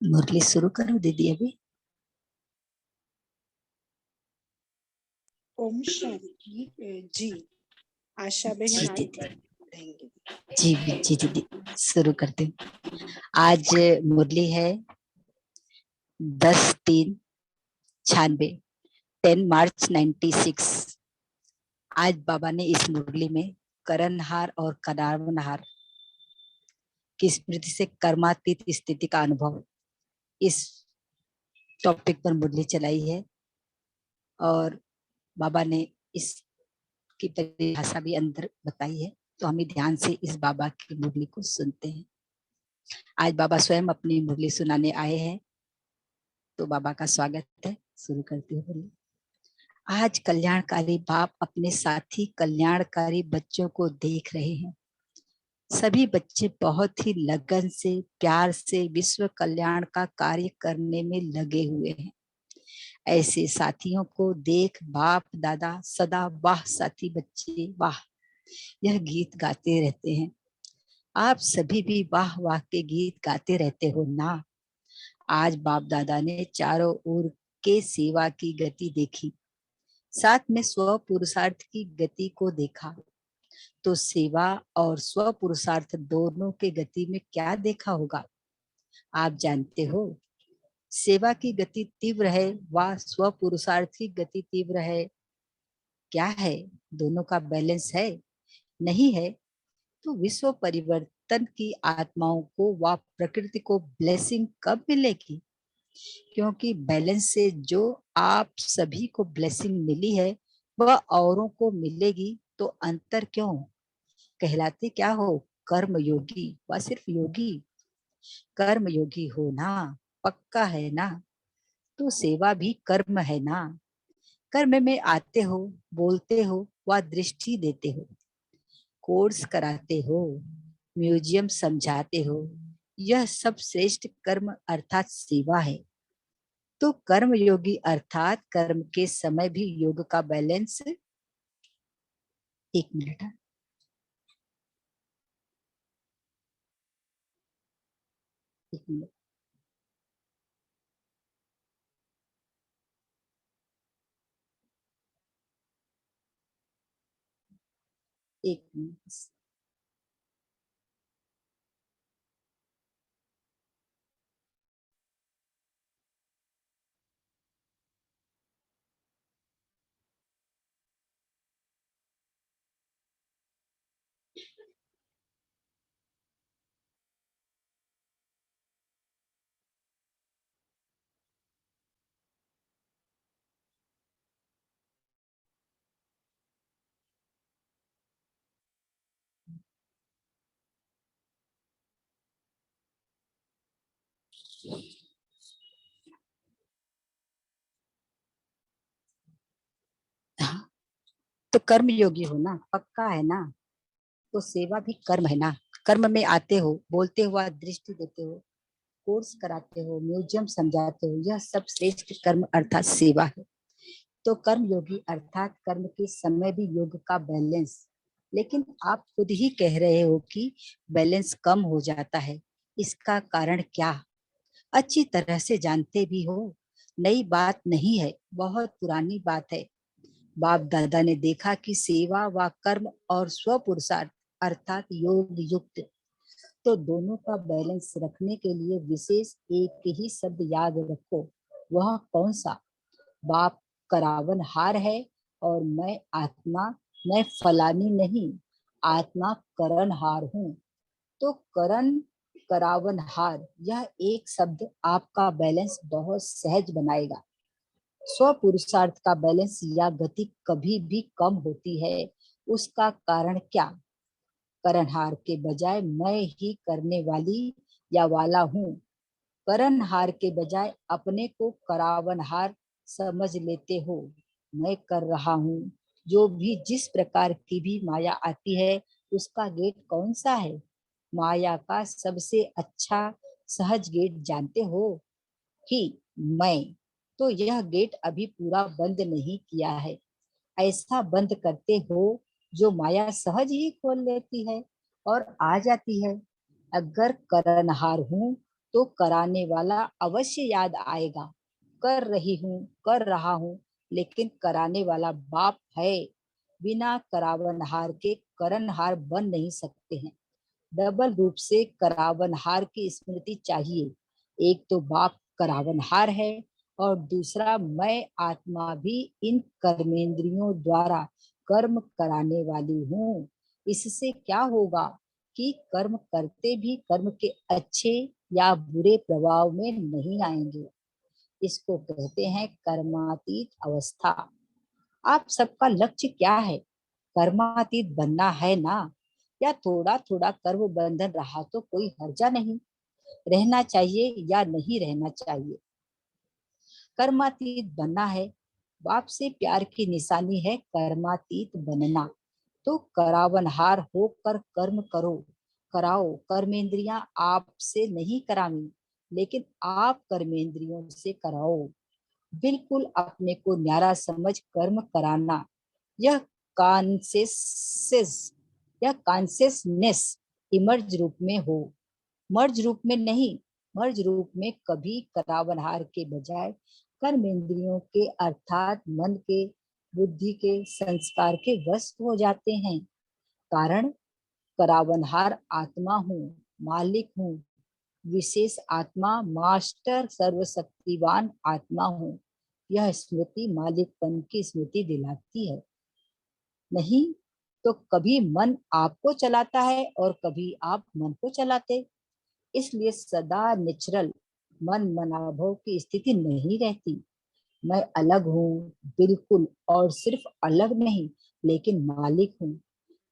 मुरली शुरू करो दीदी अभी। ओम शांति। जी आशा बहन जी आज दीदी, पढ़ेंगे। जी दीदी शुरू करते हैं। आज मुरली है 10/3/96, 10 मार्च 96। आज बाबा ने इस मुरली में करणहार और कदावनहार की स्मृति से कर्मातीत स्थिति का अनुभव, इस टॉपिक पर मुरली चलाई है। और बाबा ने इसकी परिभाषा भी अंदर बताई है। तो हमें ध्यान से इस बाबा की मुरली को सुनते हैं। आज बाबा स्वयं अपनी मुरली सुनाने आए हैं, तो बाबा का स्वागत है। शुरू करती हूँ मुरली। आज कल्याणकारी बाप अपने साथी कल्याणकारी बच्चों को देख रहे हैं। सभी बच्चे बहुत ही लगन से, प्यार से विश्व कल्याण का कार्य करने में लगे हुए हैं। ऐसे साथियों को देख बाप दादा सदा वाह साथी बच्चे वाह यह गीत गाते रहते हैं। आप सभी भी वाह वाह के गीत गाते रहते हो ना। आज बाप दादा ने चारों ओर के सेवा की गति देखी, साथ में स्व पुरुषार्थ की गति को देखा। तो सेवा और स्व पुरुषार्थ दोनों के गति में क्या देखा होगा आप जानते हो? सेवा की गति तीव्र है व स्व पुरुषार्थ की गति तीव्र है। क्या है? दोनों का बैलेंस है? नहीं है तो विश्व परिवर्तन की आत्माओं को व प्रकृति को ब्लेसिंग कब मिलेगी? क्योंकि बैलेंस से जो आप सभी को ब्लेसिंग मिली है वह औरों को मिलेगी। तो अंतर क्यों? कहलाते क्या हो? कर्म योगी व सिर्फ योगी। कर्म योगी हो ना, पक्का है ना? तो सेवा भी कर्म है ना। कर्म में आते हो, बोलते हो व दृष्टि देते हो, कोर्स कराते हो, म्यूजियम समझाते हो, यह सब श्रेष्ठ कर्म अर्थात सेवा है। तो कर्म योगी अर्थात कर्म के समय भी योग का बैलेंस। एक मिनट, एक मिनट, एक मिनट। हाँ, तो कर्म योगी हो ना, पक्का है ना? तो सेवा भी कर्म है ना। कर्म में आते हो, बोलते हो, दृष्टि देते हो, कोर्स कराते हो, म्यूजियम समझाते हो, यह सब श्रेष्ठ कर्म अर्थात सेवा है। तो कर्म योगी अर्थात कर्म के समय भी योग का बैलेंस। लेकिन आप खुद ही कह रहे हो कि बैलेंस कम हो जाता है, इसका कारण क्या? अच्छी तरह से जानते भी हो, नई बात नहीं है, बहुत पुरानी बात है। बाप दादा ने देखा कि सेवा व कर्म और स्व पुरुषार्थ अर्थात योग युक्त, तो दोनों का बैलेंस रखने के लिए विशेष एक ही शब्द याद रखो। वह कौन सा? बाप करावन हार है और मैं आत्मा, मैं फलानी नहीं, आत्मा करण हार हूँ। तो करण करावन हार यह एक शब्द आपका बैलेंस बहुत सहज बनाएगा। स्व पुरुषार्थ का बैलेंस या गति कभी भी कम होती है, उसका कारण क्या? करणहार के बजाय मैं ही करने वाली या वाला हूँ। करणहार के बजाय अपने को करावनहार समझ लेते हो। मैं कर रहा हूँ। जो भी जिस प्रकार की भी माया आती है उसका गेट कौन सा है? माया का सबसे अच्छा सहज गेट जानते हो कि मैं। तो यह गेट अभी पूरा बंद नहीं किया है। ऐसा बंद करते हो जो माया सहज ही खोल लेती है और आ जाती है। अगर करनहार हूँ तो कराने वाला अवश्य याद आएगा। कर रहा हूँ, लेकिन कराने वाला बाप है। बिना करावनहार के करनहार बन नहीं सकते हैं। डबल रूप से करावनहार की स्मृति चाहिए। एक तो बाप करावनहार है और दूसरा मैं आत्मा भी इन कर्मेंद्रियों द्वारा कर्म कराने वाली हूँ। इससे क्या होगा कि कर्म करते भी कर्म के अच्छे या बुरे प्रभाव में नहीं आएंगे। इसको कहते हैं कर्मातीत अवस्था। आप सबका लक्ष्य क्या है? कर्मातीत बनना है ना? या थोड़ा थोड़ा कर्म बंधन रहा तो कोई हर्जा नहीं। रहना चाहिए या नहीं रहना चाहिए। कर्मातीत बनना है। बाप से प्यार की निशानी है कर्मातीत बनना। तो करावनहार होकर कर्म करो, कराओ। कर्मेंद्रियां आपसे नहीं करावी, लेकिन आप कर्मेंद्रियों से कराओ। बिल्कुल अपने को न्यारा समझ कर्म कराना। यह कॉन्सेस या कॉन्सियसनेस इमर्ज रूप में हो, मर्ज रूप में नहीं। मर्ज रूप में कभी करावनहार के बजाय कर्मेंद्रियों के अर्थात मन के, बुद्धि के, संस्कार के वश हो जाते हैं। कारण करावनहार आत्मा हूँ, मालिक हूँ, विशेष आत्मा, मास्टर, सर्वशक्तिवान आत्मा हूँ। यह स्मृति मालिकपन की स्मृति दिलाती है। नहीं तो कभी मन आपको चलाता है और कभी आप मन को चलाते। इसलिए सदा नेचुरल मन मनाभव की स्थिति नहीं रहती। मैं अलग हूँ, बिल्कुल, और सिर्फ अलग नहीं, लेकिन मालिक हूँ।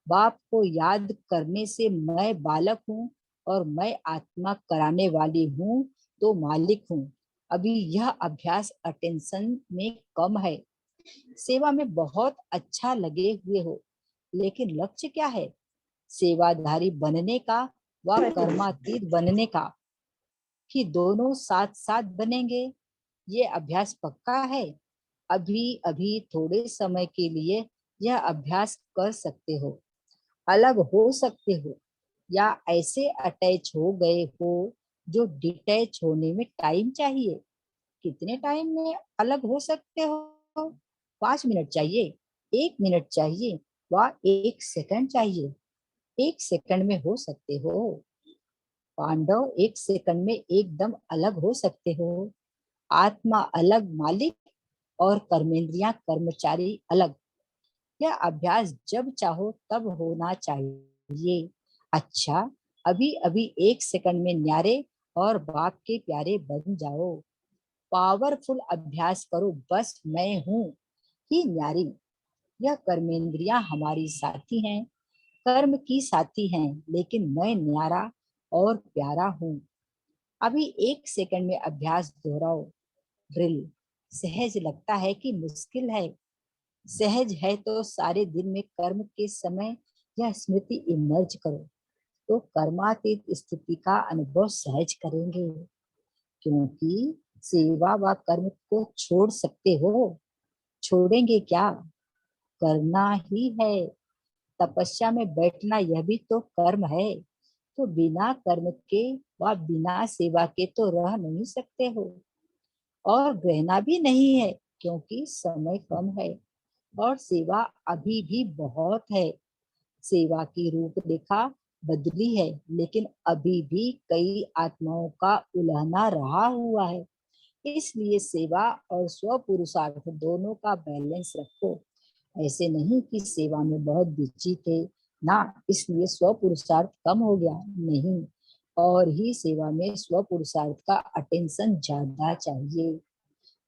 बाप को याद करने से मैं बालक हूँ और मैं आत्मा कराने वाली हूँ, तो मालिक हूँ। अभी यह अभ्यास अटेंशन में कम है। सेवा में बहुत अच्छा लगे हुए हो, लेकिन लक्ष्य क्या है? सेवाधारी बनने का व कर्मातीत बनने का, कि दोनों साथ साथ बनेंगे? ये अभ्यास पक्का है। अभी अभी थोड़े समय के लिए यह अभ्यास कर सकते हो, अलग हो सकते हो, या ऐसे अटैच हो गए हो जो डिटैच होने में टाइम चाहिए। कितने टाइम में अलग हो सकते हो? 5 मिनट चाहिए, 1 मिनट चाहिए, व 1 सेकंड चाहिए। 1 सेकंड में हो सकते हो। पांडव 1 सेकंड में एकदम अलग हो सकते हो। आत्मा अलग, मालिक, और कर्मेंद्रियां कर्मचारी अलग। यह अभ्यास जब चाहो तब होना चाहिए। अच्छा, अभी अभी 1 सेकंड में न्यारे और बाप के प्यारे बन जाओ। पावरफुल अभ्यास करो। बस मैं हूँ ही न्यारी। यह कर्मेंद्रियां हमारी साथी हैं, कर्म की साथी हैं, लेकिन मैं न्यारा और प्यारा हूँ। अभी 1 सेकंड में अभ्यास दोहराओ। ड्रिल सहज लगता है कि मुश्किल है? सहज है तो सारे दिन में कर्म के समय यह स्मृति इमर्ज करो, तो कर्मातीत स्थिति का अनुभव सहज करेंगे। क्योंकि सेवा व कर्म को छोड़ सकते हो। छोड़ेंगे क्या? करना ही है। तपस्या में बैठना यह भी तो कर्म है। तो बिना कर्म के व बिना सेवा के तो रह नहीं सकते हो। और रहना भी नहीं है, क्योंकि समय कम है और सेवा अभी भी बहुत है। सेवा की रूपरेखा बदली है, लेकिन अभी भी कई आत्माओं का उलहना रहा हुआ है। इसलिए सेवा और स्व पुरुषार्थ दोनों का बैलेंस रखो। ऐसे नहीं कि सेवा में बहुत बिजी थे ना, इसलिए स्व पुरुषार्थ कम हो गया, नहीं। और ही सेवा में स्व पुरुषार्थ का अटेंशन ज्यादा चाहिए।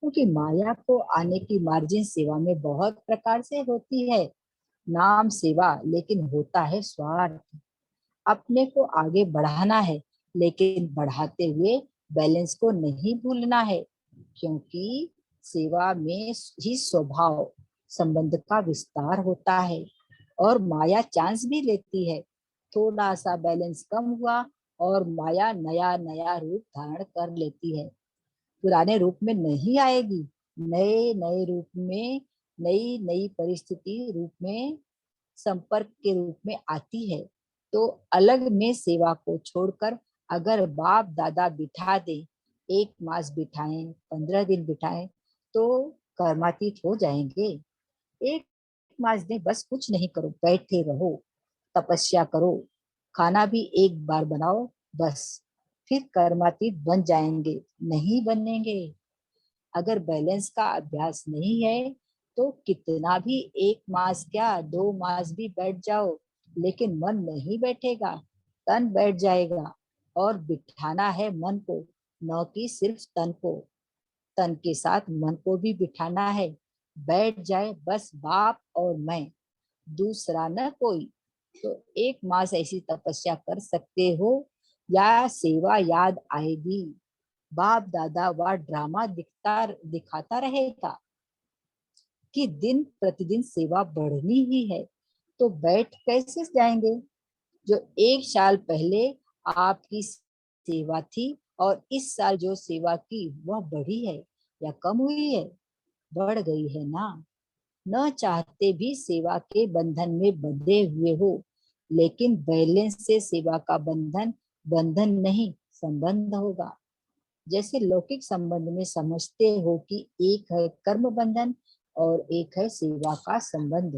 क्योंकि माया को आने की मार्जिन सेवा में बहुत प्रकार से होती है। नाम सेवा, लेकिन होता है स्वार्थ। अपने को आगे बढ़ाना है, लेकिन बढ़ाते हुए बैलेंस को नहीं भूलना है। क्योंकि सेवा में ही स्वभाव संबंध का विस्तार होता है और माया चांस भी लेती है। थोड़ा सा बैलेंस कम हुआ और माया नया नया रूप धारण कर लेती है। पुराने रूप में नहीं आएगी, नए नए रूप में, नई नई परिस्थिति रूप में, संपर्क के रूप में आती है। तो अलग में सेवा को छोड़कर अगर बाप दादा बिठा दे, 1 मास बिठाएं, 15 दिन बिठाएं, तो कर्मातीत हो जाएंगे। 1 मास में बस कुछ नहीं करो, बैठे रहो, तपस्या करो, खाना भी एक बार बनाओ, बस फिर कर्मातीत बन जाएंगे। नहीं बनेंगे। अगर बैलेंस का अभ्यास नहीं है तो कितना भी 1 मास क्या 2 मास भी बैठ जाओ, लेकिन मन नहीं बैठेगा, तन बैठ जाएगा। और बिठाना है मन को, न कि सिर्फ तन को। तन के साथ मन को भी बिठाना है। बैठ जाए बस बाप और मैं, दूसरा न कोई। तो 1 मास ऐसी तपस्या कर सकते हो, या सेवा याद आएगी। बाप दादा वह ड्रामा दिखाता रहेगा कि दिन प्रतिदिन सेवा बढ़नी ही है, तो बैठ कैसे जाएंगे। जो 1 साल पहले आपकी सेवा थी और इस साल जो सेवा की वह बढ़ी है या कम हुई है। बढ़ गई है ना। न चाहते भी सेवा के बंधन में बंधे हुए हो, लेकिन बैलेंस से सेवा का बंधन बंधन नहीं संबंध होगा। जैसे लौकिक संबंध में समझते हो कि एक है कर्म बंधन और एक है सेवा का संबंध,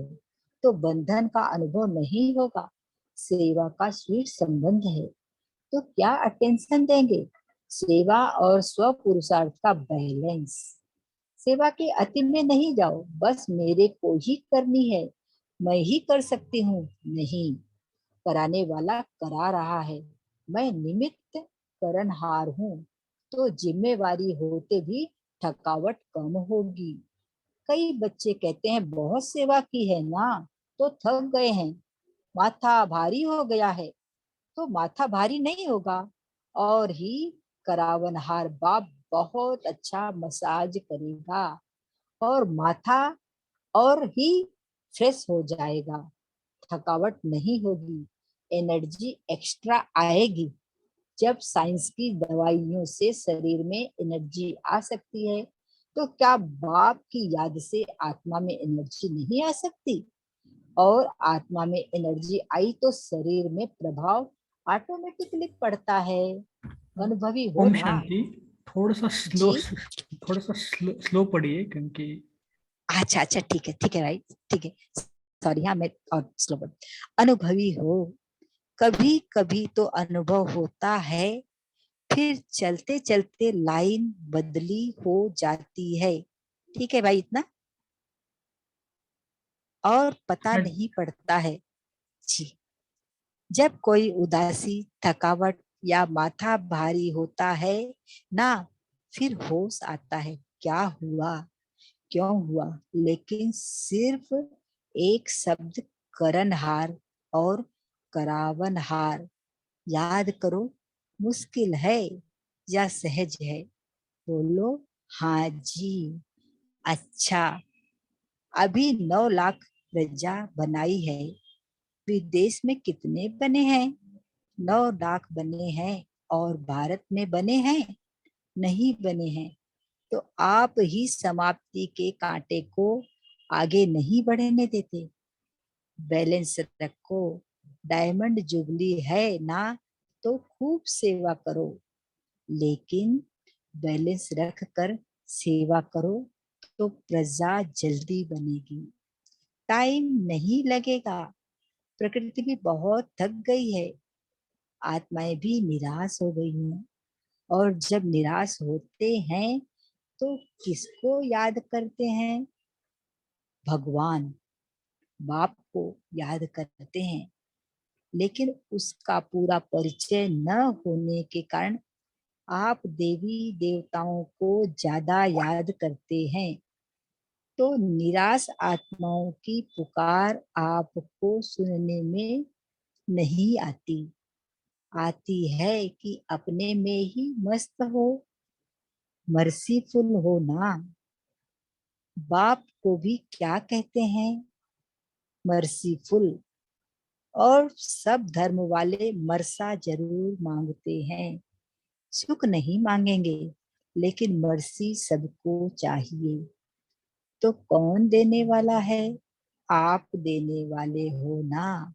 तो बंधन का अनुभव नहीं होगा, सेवा का स्वीट संबंध है। तो क्या अटेंशन देंगे। सेवा और स्व पुरुषार्थ का बैलेंस। सेवा के अति में नहीं जाओ, बस मेरे को ही करनी है, मैं ही कर सकती हूँ। नहीं, कराने वाला करा रहा है, मैं निमित्त करनहार हूँ। तो जिम्मेवारी होते भी थकावट कम होगी। कई बच्चे कहते हैं बहुत सेवा की है ना, तो थक गए हैं, माथा भारी हो गया है। तो माथा भारी नहीं होगा, और ही करावनहार बाप बहुत अच्छा मसाज करेगा, और माथा और ही फ्रेश हो जाएगा। थकावट नहीं होगी, एनर्जी एक्स्ट्रा आएगी। जब साइंस की दवाइयों से शरीर में एनर्जी आ सकती है, तो क्या बाप की याद से आत्मा में एनर्जी नहीं आ सकती। और आत्मा में एनर्जी आई तो शरीर में प्रभाव ऑटोमेटिकली पड़ता है। अनुभवी हो ओम ना। शांति। थोड़ा सा स्लो, जी। थोड़ा सा स्लो पढ़िए क्योंकि अच्छा अच्छा, ठीक है भाई, ठीक है। सॉरी, हाँ मैं और स्लो बोल। अनुभवी हो, कभी कभी तो अनुभव होता है, फिर चलते चलते लाइन बदली हो जाती है। ठीक है भाई, इतना और पता हाँ। नहीं पड़ता है। जी। जब कोई उदासी, थकावट या माथा भारी होता है ना, फिर होश आता है, क्या हुआ, क्यों हुआ। लेकिन सिर्फ एक शब्द करनहार और करावनहार याद करो। मुश्किल है या सहज है। बोलो हाँ जी। अच्छा, अभी 9 लाख प्रजा बनाई है, विदेश में कितने बने हैं। 9 लाख बने हैं, और भारत में बने हैं, नहीं बने हैं। तो आप ही समाप्ति के कांटे को आगे नहीं बढ़ने देते। बैलेंस रखो। डायमंड जुबली है ना, तो खूब सेवा करो, लेकिन बैलेंस रख कर सेवा करो, तो प्रजा जल्दी बनेगी। टाइम नहीं लगेगा। प्रकृति भी बहुत थक गई है, आत्माएं भी निराश हो गई हैं। और जब निराश होते हैं तो किसको याद करते हैं। भगवान बाप को याद करते हैं, लेकिन उसका पूरा परिचय न होने के कारण आप देवी देवताओं को ज्यादा याद करते हैं। तो निराश आत्माओं की पुकार आपको सुनने में नहीं आती। आती है कि अपने में ही मस्त हो, मर्सीफुल हो ना। बाप को भी क्या कहते हैं, मर्सीफुल। और सब धर्म वाले मरसा जरूर मांगते हैं, सुख नहीं मांगेंगे, लेकिन मर्सी सबको चाहिए। तो कौन देने वाला है, आप देने वाले हो ना,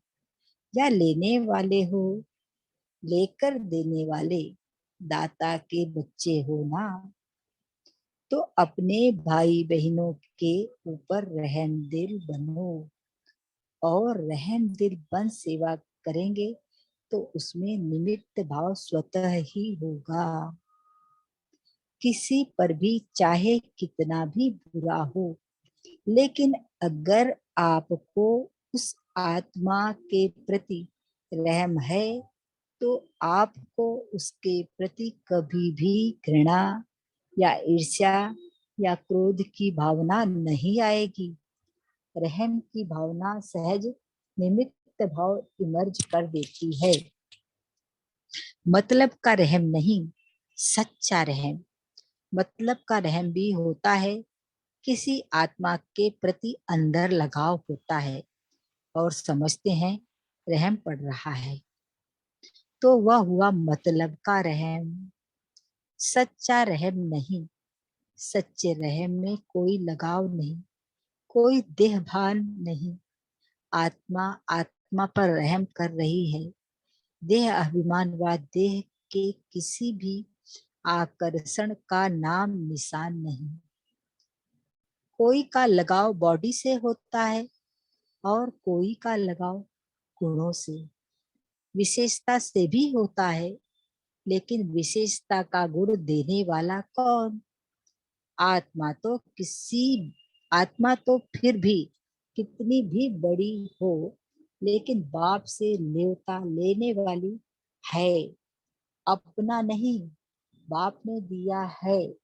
या लेने वाले हो। लेकर देने वाले दाता के बच्चे हो ना, तो अपने भाई बहनों के ऊपर रहम दिल बनो, और रहम दिल बन सेवा करेंगे तो उसमें निमित्त भाव स्वतः ही होगा। किसी पर भी चाहे कितना भी बुरा हो, लेकिन अगर आपको उस आत्मा के प्रति रहम है तो आपको उसके प्रति कभी भी घृणा या ईर्ष्या या क्रोध की भावना नहीं आएगी। रहम की भावना सहज निमित्त भाव इमर्ज कर देती है। मतलब का रहम नहीं, सच्चा रहम। मतलब का रहम भी होता है, किसी आत्मा के प्रति अंदर लगाव होता है और समझते हैं रहम पड़ रहा है, तो वह हुआ मतलब का रहम। सच्चा रहम नहीं। सच्चे रहम में कोई लगाव नहीं, कोई देहभान नहीं। आत्मा आत्मा पर रहम कर रही है। देह अभिमान व देह के किसी भी आकर्षण का नाम निशान नहीं। कोई का लगाव बॉडी से होता है और कोई का लगाव गुणों से, विशेषता से भी होता है, लेकिन विशेषता का गुण देने वाला कौन? आत्मा तो फिर भी कितनी भी बड़ी हो, लेकिन बाप से न्योता लेने वाली है। अपना नहीं, बाप ने दिया है,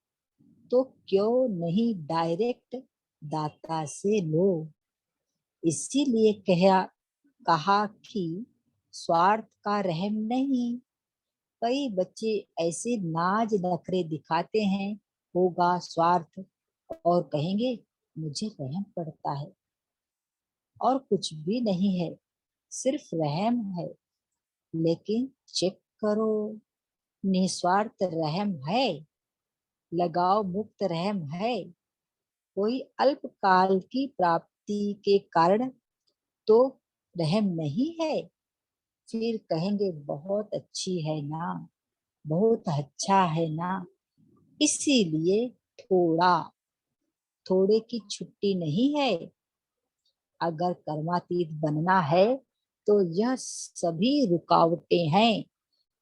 तो क्यों नहीं डायरेक्ट दाता से लो। इसीलिए कहा कि स्वार्थ का रहम नहीं। कई बच्चे ऐसे नाज नखरे दिखाते हैं, होगा स्वार्थ, और कहेंगे मुझे रहम पड़ता है, और कुछ भी नहीं है, सिर्फ रहम है। लेकिन चेक करो, निस्वार्थ रहम है, लगाव मुक्त रहम है, कोई अल्पकाल की प्राप्ति के कारण तो रहम नहीं है। फिर कहेंगे बहुत अच्छी है ना, बहुत अच्छा है ना। इसीलिए थोड़े की छुट्टी नहीं है। अगर कर्मातीत बनना है तो यह सभी रुकावटें हैं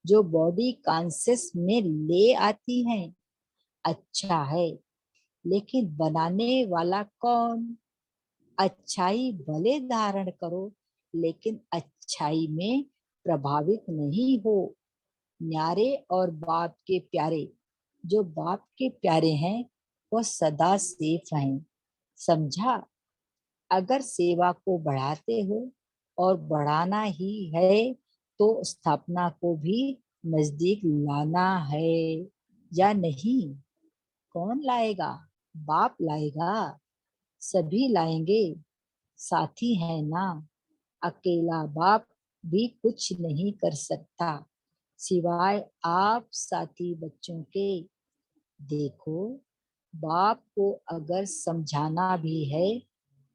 जो बॉडी कॉन्शियस में ले आती हैं। अच्छा है, लेकिन बनाने वाला कौन? अच्छाई भले धारण करो, लेकिन अच्छाई में प्रभावित नहीं हो। न्यारे और बाप के प्यारे, जो बाप के प्यारे हैं वो सदा सेफ हैं। समझा? अगर सेवा को बढ़ाते हो और बढ़ाना ही है तो स्थापना को भी नजदीक लाना है, या नहीं? कौन लाएगा? बाप लाएगा। सभी लाएंगे, साथी है ना। अकेला बाप भी कुछ नहीं कर सकता सिवाय आप साथी बच्चों के। देखो, बाप को अगर समझाना भी है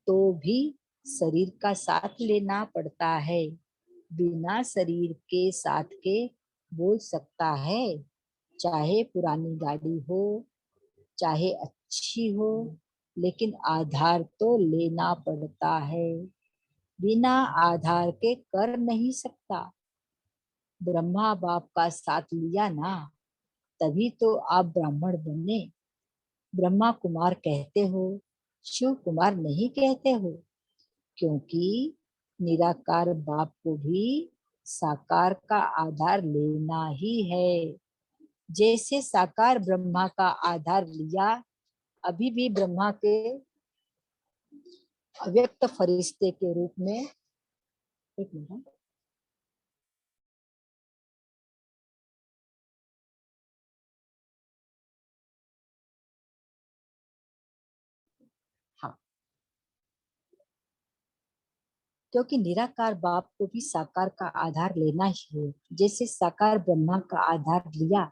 तो भी शरीर का साथ लेना पड़ता है। बिना शरीर के साथ के बोल सकता है, चाहे पुरानी गाड़ी हो, चाहे अच्छी हो, लेकिन आधार तो लेना पड़ता है। बिना आधार के कर नहीं सकता। ब्रह्मा बाप का साथ लिया ना, तभी तो आप ब्राह्मण बने। ब्रह्मा कुमार कहते हो, शिव कुमार नहीं कहते हो, क्योंकि निराकार बाप को भी साकार का आधार लेना ही है। जैसे साकार ब्रह्मा का आधार लिया, अभी भी ब्रह्मा के अव्यक्त फरिश्ते के रूप में, एक मिनट, हाँ, क्योंकि निराकार बाप को भी साकार का आधार लेना ही है। जैसे साकार ब्रह्मा का आधार लिया,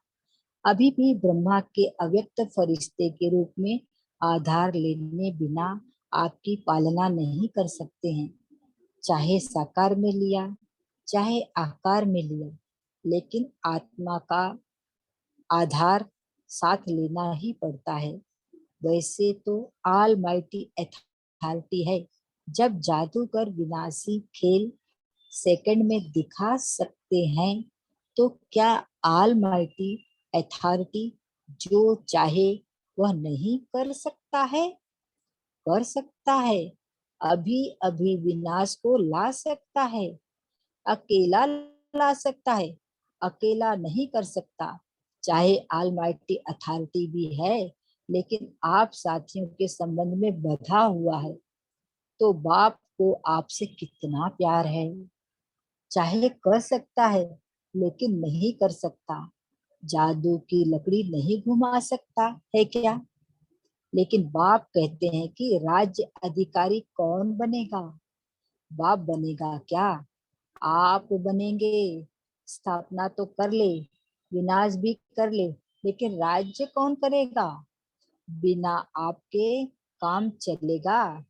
अभी भी ब्रह्मा के अव्यक्त फरिश्ते के रूप में आधार लेने बिना आपकी पालना नहीं कर सकते हैं। चाहे साकार में लिया, चाहे आकार में लिया, लेकिन आत्मा का आधार साथ लेना ही पड़ता है। वैसे तो ऑल माइटी अथॉरिटी है। जब जादूगर विनाशी खेल सेकंड में दिखा सकते हैं, तो क्या ऑल माइटी अथॉरिटी जो चाहे वह नहीं कर सकता है? कर सकता है। अभी अभी विनाश को ला सकता है। अकेला ला सकता है, अकेला नहीं कर सकता। चाहे ऑलमाइटी अथॉरिटी भी है, लेकिन आप साथियों के संबंध में बंधा हुआ है, तो बाप को आपसे कितना प्यार है। चाहे कर सकता है, लेकिन नहीं कर सकता। जादू की लकड़ी नहीं घुमा सकता है क्या? लेकिन बाप कहते हैं कि राज्य अधिकारी कौन बनेगा? बाप बनेगा क्या? आप बनेंगे। स्थापना तो कर ले, विनाश भी कर ले, लेकिन राज्य कौन करेगा? बिना आपके काम चलेगा।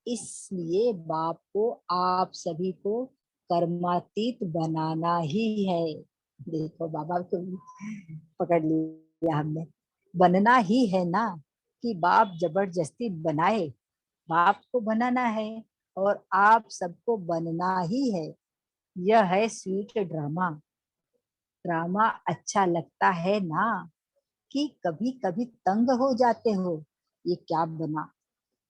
इसलिए बाप को आप सभी को कर्मातीत बनाना ही है। देखो बाबा को पकड़ लिया हमने। बनना ही है ना, कि बाप जबरदस्ती बनाए। बाप को बनाना है और आप सबको बनना ही है। यह है स्वीट ड्रामा। ड्रामा अच्छा लगता है ना, कि कभी कभी तंग हो जाते हो? ये क्या बना,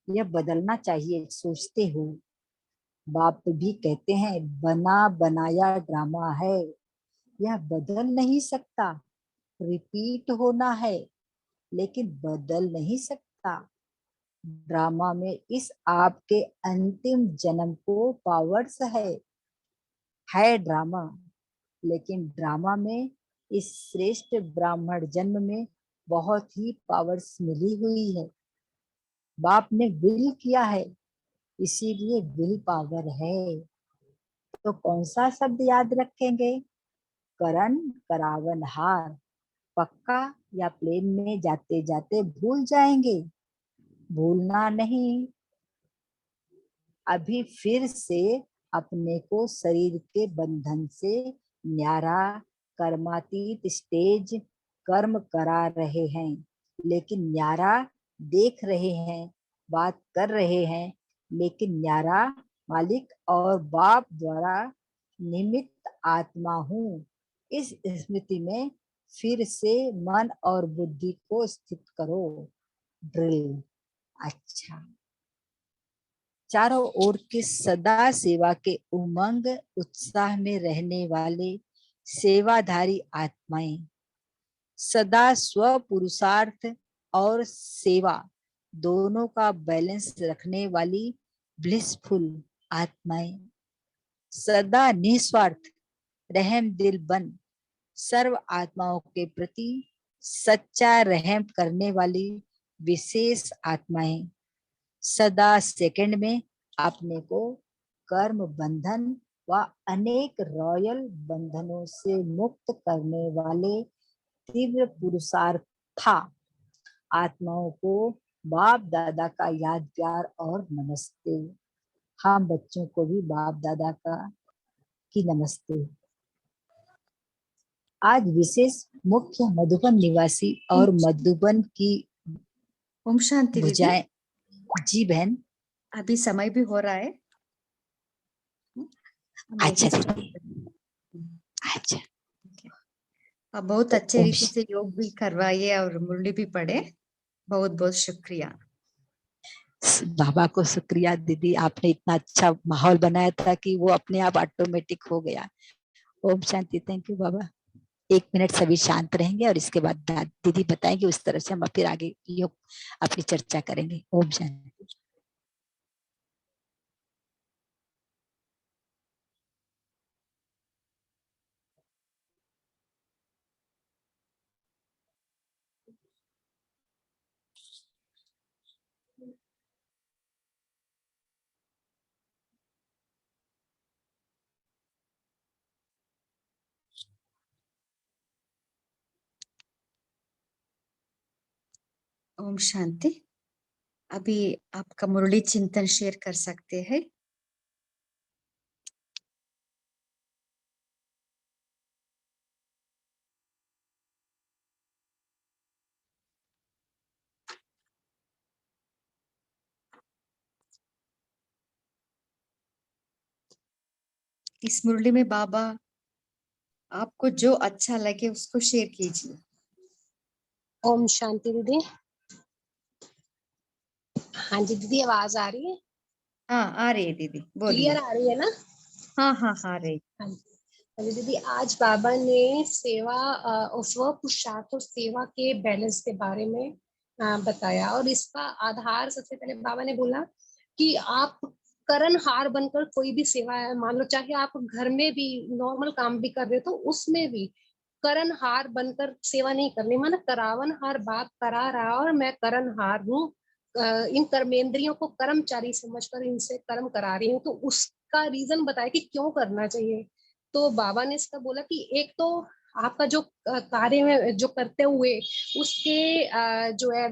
यह बदलना चाहिए सोचते हो। बाप भी कहते हैं बना बनाया ड्रामा है, यह बदल नहीं सकता। रिपीट होना है, लेकिन बदल नहीं सकता। ड्रामा में इस आपके अंतिम जन्म को पावर्स है ड्रामा। लेकिन ड्रामा में इस श्रेष्ठ ब्राह्मण जन्म में बहुत ही पावर्स मिली हुई है। बाप ने विल किया है, इसीलिए विल पावर है। तो कौन सा शब्द याद रखेंगे? करण करावन हार। पक्का या प्लेन में जाते जाते भूल जाएंगे? भूलना नहीं। अभी फिर से अपने को शरीर के बंधन से न्यारा कर्मातीत स्टेज कर्म करा रहे हैं, लेकिन न्यारा देख रहे हैं, बात कर रहे हैं, लेकिन न्यारा मालिक और बाप द्वारा निमित्त आत्मा हूँ। इस स्मृति में फिर से मन और बुद्धि को स्थित करो। ड्रिल। अच्छा, चारों ओर के सदा सेवा के उमंग उत्साह में रहने वाले सेवाधारी आत्माएं, सदा स्व पुरुषार्थ और सेवा दोनों का बैलेंस रखने वाली ब्लिसफुल आत्माएं, सदा निस्वार्थ रहम दिल बन सर्व आत्माओं के प्रति सच्चा रहम करने वाली विशेष आत्माएं, सदा सेकंड में अपने को कर्म बंधन व अनेक रॉयल बंधनों से मुक्त करने वाले तीव्र पुरुषार्था आत्माओं को बाप दादा का याद प्यार और नमस्ते। हम बच्चों को भी बाप दादा का की नमस्ते। आज विशेष मुख्य मधुबन निवासी और मधुबन की ओम शांति दीदी। भुजाएं। जी बहन। अभी समय भी हो रहा है। अच्छा दीदी, अच्छा। आप बहुत अच्छे ओम रीति से योग भी करवाइए और मुरली भी पढ़े। बहुत बहुत शुक्रिया। बाबा को शुक्रिया दीदी, आपने इतना अच्छा माहौल बनाया था कि वो अपने आप ऑटोमेटिक हो गया। ओम शांति। थैंक यू बाबा। 1 मिनट सभी शांत रहेंगे और इसके बाद दीदी बताएंगे, उस तरह से हम फिर आगे योग अपनी चर्चा करेंगे। ओम शांति। ओम शांति। अभी आपका मुरली चिंतन शेयर कर सकते हैं। इस मुरली में बाबा आपको जो अच्छा लगे उसको शेयर कीजिए। ओम शांति दीदी। हाँ जी दीदी, आवाज आ रही है? हाँ आ रही है दीदी, बोलिए। क्लियर आ रही है ना? हाँ हाँ हाँ रही। हाँ जी। अरे दीदी, आज बाबा ने सेवा और स्व पुरुषार्थ और सेवा के बैलेंस के बारे में बताया, और इसका आधार सबसे पहले बाबा ने बोला कि आप करणहार बनकर कोई भी सेवा है, मान लो चाहे आप घर में भी नॉर्मल काम भी कर रहे हो तो उसमें भी करणहार बनकर सेवा नहीं करनी, माना करावनहार बाप करा रहा और मैं करणहार हूँ, इन कर्मेंद्रियों को कर्मचारी समझकर इनसे कर्म करा रही हूँ, तो उसका रीजन बताया कि क्यों करना चाहिए। तो बाबा ने इसका बोला कि एक तो आपका जो कार्य में जो करते हुए उसके जो है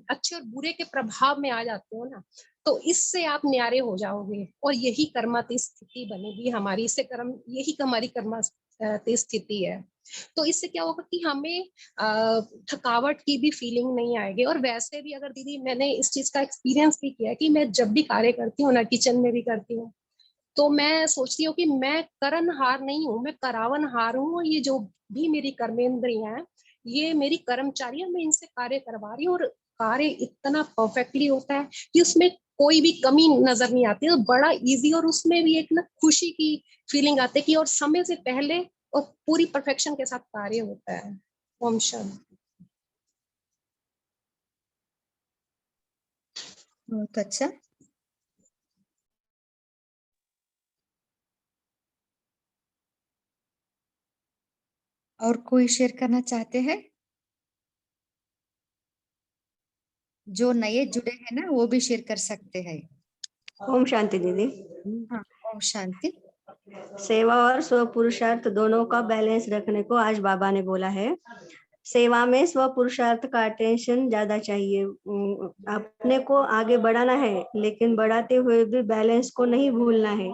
अच्छे और बुरे के प्रभाव में आ जाते हो ना, तो इससे आप न्यारे हो जाओगे और यही कर्माती स्थिति बनेगी हमारी, इससे कर्म, यही हमारी कर्माती स्थिति है। तो इससे क्या होगा कि हमें थकावट की भी फीलिंग नहीं आएगी। और वैसे भी अगर दीदी, मैंने इस चीज का एक्सपीरियंस भी किया कि मैं जब भी कार्य करती हूँ ना, किचन में भी करती हूँ, तो मैं सोचती हूँ कि मैं करणहार नहीं हूँ, मैं करावनहार हूँ, और ये जो भी मेरी कर्मेंद्रियां हैं ये मेरी कर्मचारी है, मैं इनसे कार्य करवा रही हूँ, और कार्य इतना परफेक्टली होता है कि उसमें कोई भी कमी नजर नहीं आती, तो बड़ा इजी, और उसमें भी एक ना खुशी की फीलिंग आती है कि और समय से पहले और पूरी परफेक्शन के साथ कार्य होता है। ओम शांति। बहुत अच्छा। और कोई शेयर करना चाहते हैं? जो नए जुड़े हैं ना वो भी शेयर कर सकते हैं। ओम शांति दीदी। हाँ ओम शांति। सेवा और स्व पुरुषार्थ दोनों का बैलेंस रखने को आज बाबा ने बोला है। सेवा में स्व पुरुषार्थ का अटेंशन ज्यादा चाहिए। अपने को आगे बढ़ाना है, लेकिन बढ़ाते हुए भी बैलेंस को नहीं भूलना है,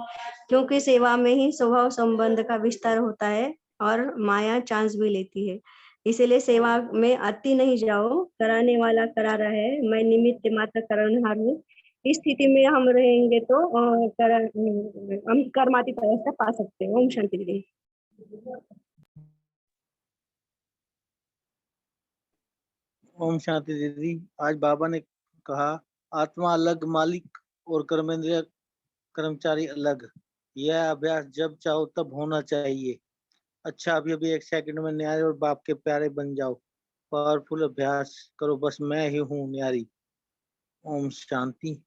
क्योंकि सेवा में ही स्वभाव संबंध का विस्तार होता है और माया चांस भी लेती है। इसीलिए सेवा में अति नहीं जाओ। कराने वाला करा रहा है, मैं निमित्त मात्र करनहार हूँ। इस स्थिति में हम रहेंगे तो हम कर्माती अवस्था पा सकते हैं। ओम शांति दीदी। ओम शांति दीदी। आज बाबा ने कहा आत्मा अलग, मालिक और कर्मेंद्रिय कर्मचारी अलग। यह अभ्यास जब चाहो तब होना चाहिए। अच्छा, अभी अभी 1 सेकंड में न्यारी और बाप के प्यारे बन जाओ। पावरफुल अभ्यास करो, बस मैं ही हूँ न्यारी। ओम शांति।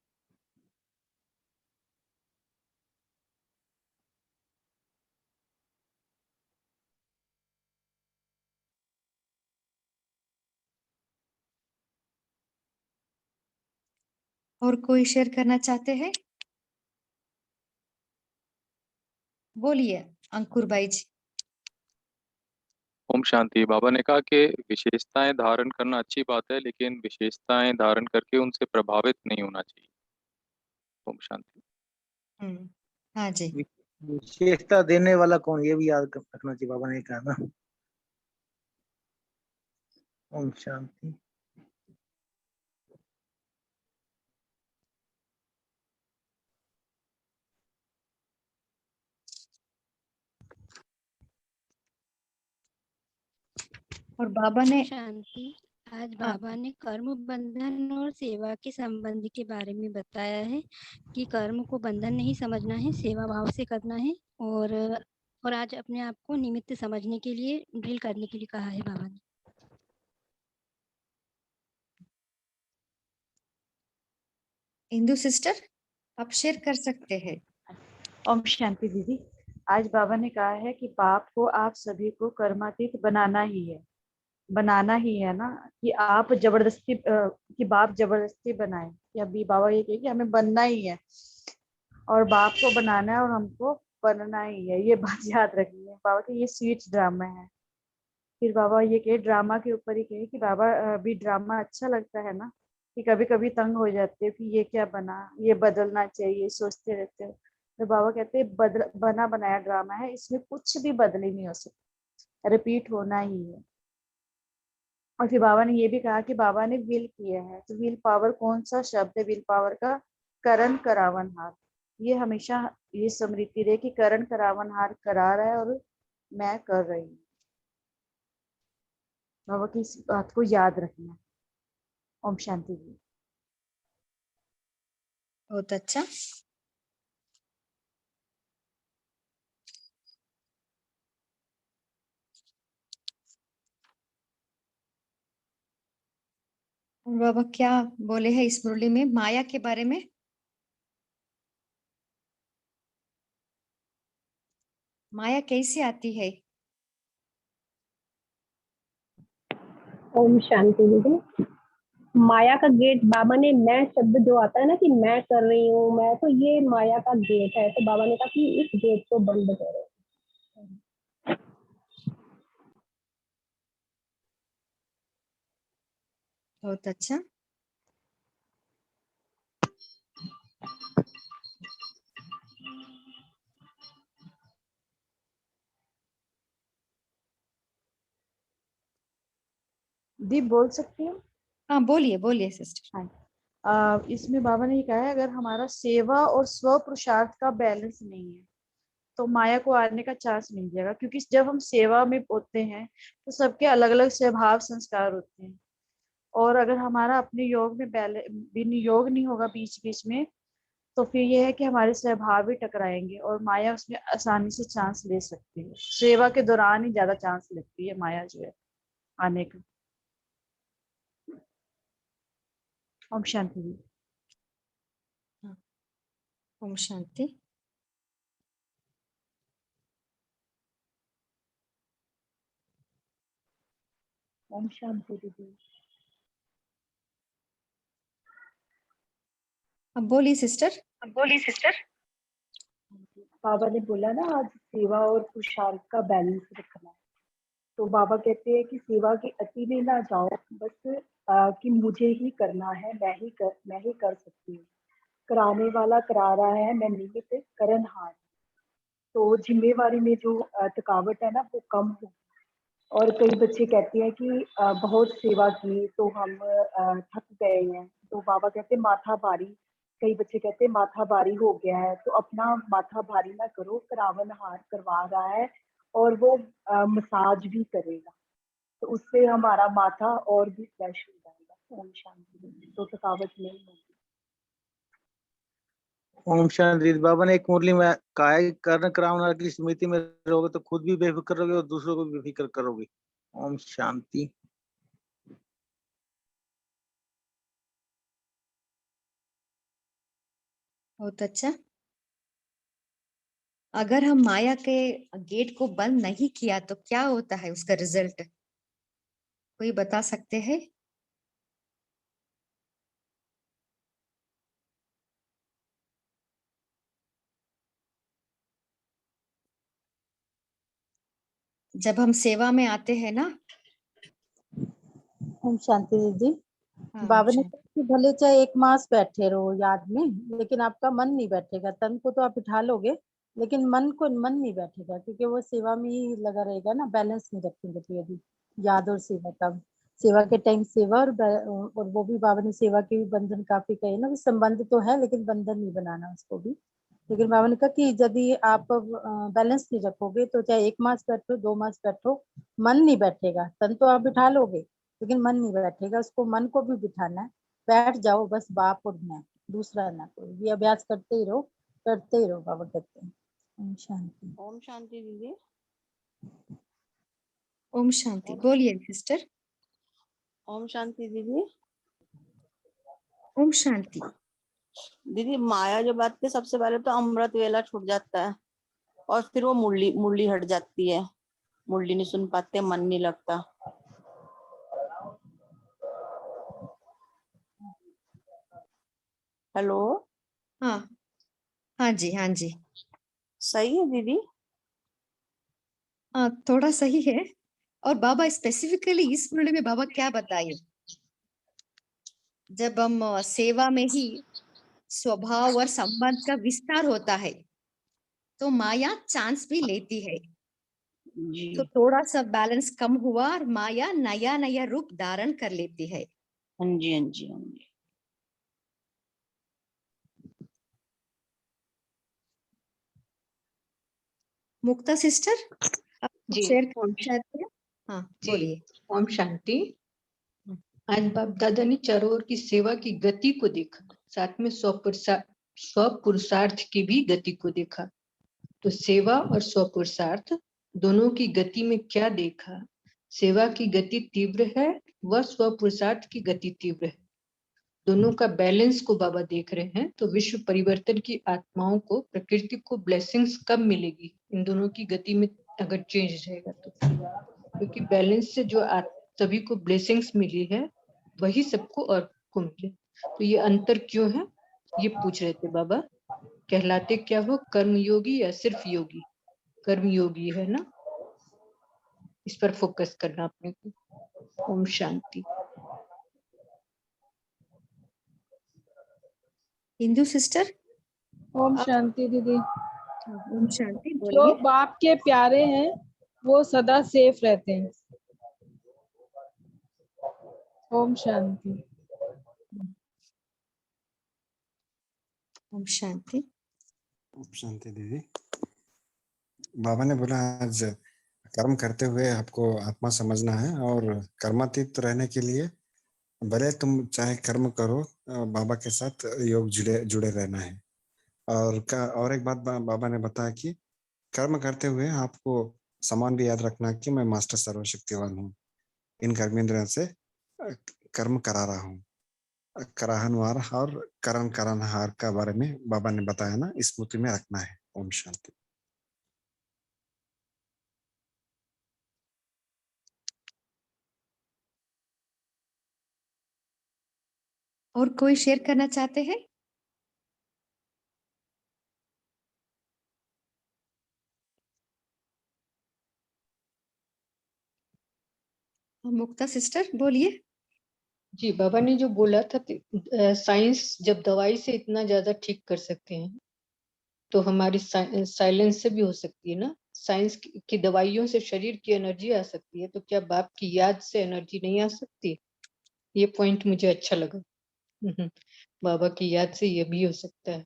और कोई शेयर करना चाहते हैं? बोलिए अंकुर भाई जी। ओम शांति। बाबा ने कहा कि विशेषताएं धारण करना अच्छी बात है, लेकिन विशेषताएं धारण करके उनसे प्रभावित नहीं होना चाहिए। ओम शांति। हाँ जी। विशेषता देने वाला कौन, ये भी याद रखना चाहिए, बाबा ने कहा ना। ओम शांति। और बाबा ने शांति। आज हाँ बाबा ने कर्म बंधन और सेवा के संबंध के बारे में बताया है कि कर्म को बंधन नहीं समझना है, सेवा भाव से करना है। और आज अपने आप को निमित्त समझने के लिए ड्रिल करने के लिए कहा है बाबा ने। इंदु सिस्टर आप शेयर कर सकते हैं। ओम शांति दीदी। आज बाबा ने कहा है कि बाप को आप सभी को कर्मातीत बनाना ही है ना, कि आप जबरदस्ती कि बाप जबरदस्ती बनाए, कि अभी बाबा ये कहे कि हमें बनना ही है और बाप को बनाना है और हमको बनना ही है। ये बात याद रखनी है। बाबा के ये स्वीट ड्रामा है। फिर बाबा ये कहे ड्रामा के ऊपर ही कहे कि बाबा अभी ड्रामा अच्छा लगता है ना, कि कभी कभी तंग हो जाते हो कि ये क्या बना, ये बदलना चाहिए, सोचते रहते हो। तो बाबा कहते हैं बना बनाया ड्रामा है, इसमें कुछ भी बदल ही नहीं हो सकता, रिपीट होना ही है। और फिर बाबा ने ये भी कहा कि बाबा ने विल किया है, तो विल पावर कौन सा शब्द है विल पावर का? करण करावन हार। ये हमेशा ये स्मृति रहे कि करण करावनहार करा रहा है और मैं कर रही हूँ। बाबा की इस बात को याद रखना। ओम शांति जी। बहुत अच्छा। और बाबा क्या बोले हैं इस मुरली में माया के बारे में? माया कैसे आती है? ओम शांति दीदी। माया का गेट बाबा ने मैं शब्द जो आता है ना कि मैं कर रही हूँ मैं, तो ये माया का गेट है। तो बाबा ने कहा कि इस गेट को बंद करो। बहुत अच्छा। दीप बोल सकती हूँ? हाँ बोलिए बोलिए सिस्टर। हाँ, इसमें बाबा ने ये कहा है अगर हमारा सेवा और स्व पुरुषार्थ का बैलेंस नहीं है तो माया को आने का चांस मिल जाएगा, क्योंकि जब हम सेवा में होते हैं तो सबके अलग अलग स्वभाव संस्कार होते हैं, और अगर हमारा अपने योग में विनियोग नहीं होगा बीच बीच में, तो फिर यह है कि हमारे स्वभाव भी टकराएंगे और माया उसमें आसानी से चांस ले सकती है। सेवा के दौरान ही ज्यादा चांस लेती है माया जो है आने का। ओम शांति जी। ओम शांति। ओम शांति दीदी। अब बोलिए सिस्टर। बाबा ने बोला ना आज सेवा और पुरुषार्थ का बैलेंस रखना है। तो बाबा कहते हैं कि सेवा के अति में ना जाओ, बस कि मुझे ही करना है, मैं ही कर सकती हूँ। कराने वाला करा रहा है, मैं निमित्त करनहार। तो जिम्मेवारी में जो थकावट है ना वो कम हो। और कई बच्चे कहते हैं कि बहुत सेवा की तो हम थक गए हैं, तो बाबा कहते हैं माथा भारी। कई बच्चे कहते हैं माथा भारी हो गया है, तो अपना माथा भारी ना करो, करावन हार करवा रहा है और वो मसाज भी करेगा, तो उससे हमारा माथा और भी फ्रेश हो जाएगा। ओम शांति। तो थकावट नहीं होगी। ओम शांति। बाबा ने एक मुरली में कहा है कि कर्ण करावनहार की स्मृति में रहोगे तो खुद भी बेफिक्र रहोगे और दूसरों को भी बेफिक्र करोगे। ओम शांति। बहुत अच्छा। अगर हम माया के गेट को बंद नहीं किया तो क्या होता है उसका रिजल्ट? कोई बता सकते हैं? जब हम सेवा में आते हैं ना। ओम शांति दीदी। हाँ, बाबा ने शांति। कहा कि भले चाहे 1 मास बैठे रहो याद में, लेकिन आपका मन नहीं बैठेगा। तन को तो आप बिठा लोगे, लेकिन मन नहीं बैठेगा, क्योंकि वो सेवा में ही लगा रहेगा ना। बैलेंस नहीं रखेंगे तो यदि याद और सेवा का, सेवा के टाइम सेवा और वो भी बाबा ने सेवा के भी बंधन काफी कहे ना, संबंध तो है लेकिन बंधन नहीं बनाना उसको भी। लेकिन बाबा ने कहा कि यदि आप बैलेंस नहीं रखोगे तो चाहे 1 मास बैठो 2 मास बैठो, मन नहीं बैठेगा। तन तो आप बिठा लोगे लेकिन मन नहीं बैठेगा, उसको मन को भी बिठाना है। बैठ जाओ बस बाप और मैं, दूसरा ना कोई। ये अभ्यास करते ही रहो बाबा कहते हैं। ओम शांति। ओम शांति दीदी। ओम शांति। बोलिए सिस्टर। ओम शांति दीदी। ओम शांति। दीदी माया जो बात की, सबसे पहले तो अमृत वेला छूट जाता है और फिर वो मुरली हट जाती है। मुरली नहीं सुन पाते, मन नहीं लगता। हेलो। हाँ हाँ जी, हाँ जी। सही है दीदी। हाँ थोड़ा सही है। और बाबा स्पेसिफिकली इस मुरली में बाबा क्या बताए? जब हम सेवा में ही स्वभाव और संबंध का विस्तार होता है तो माया चांस भी लेती है। तो थोड़ा सा बैलेंस कम हुआ और माया नया नया रूप धारण कर लेती है। हाँ जी, हाँ जी, हाँ जी। मुक्ता सिस्टर आप जी शेयर ओम करना चाहते हैं? हाँ जी बोलिए। ओम शांति। आज बाप दादा ने चारों ओर की सेवा की गति को देखा, साथ में स्वपुरुषार्थ की भी गति को देखा। तो सेवा और स्वपुरुषार्थ दोनों की गति में क्या देखा? सेवा की गति तीव्र है व स्वपुरुषार्थ की गति तीव्र है। दोनों का बैलेंस को बाबा देख रहे हैं। तो विश्व परिवर्तन की आत्माओं को, प्रकृति को ब्लेसिंग्स कब मिलेगी? इन दोनों की गति में अगर चेंज रहेगा तो, क्योंकि बैलेंस से जो सभी को ब्लेसिंग्स मिली है वही सबको और को मिले। तो ये अंतर क्यों है, ये पूछ रहे थे बाबा। कहलाते क्या हो, कर्म योगी या सिर्फ योगी? कर्म योगी है ना, इस पर फोकस करना अपने को। ओम शांति। इंदु सिस्टर। ओम शांति दीदी। ओम शांति जो बोलिए। बाप के प्यारे हैं वो सदा सेफ रहते हैं। ओम शांति। ओम शांति। ओम शांति दीदी। बाबा ने बोला आज कर्म करते हुए आपको आत्मा समझना है और कर्मातीत रहने के लिए भले तुम चाहे कर्म करो, बाबा के साथ योग जुड़े रहना है। और एक बात बाबा ने बताया कि कर्म करते हुए आपको समान भी याद रखना कि मैं मास्टर सर्वशक्तिवान हूँ, इन कर्मेंद्रियों से कर्म करा रहा हूँ। कराहनवार और करणहार का बारे में बाबा ने बताया ना, स्मृति में रखना है। ओम शांति। और कोई शेयर करना चाहते हैं? मुक्ता सिस्टर बोलिए। जी, बाबा ने जो बोला था, साइंस जब दवाई से इतना ज्यादा ठीक कर सकते हैं तो हमारी साइलेंस से भी हो सकती है ना। साइंस की दवाइयों से शरीर की एनर्जी आ सकती है, तो क्या बाप की याद से एनर्जी नहीं आ सकती? ये पॉइंट मुझे अच्छा लगा। बाबा की याद से ये भी हो सकता है।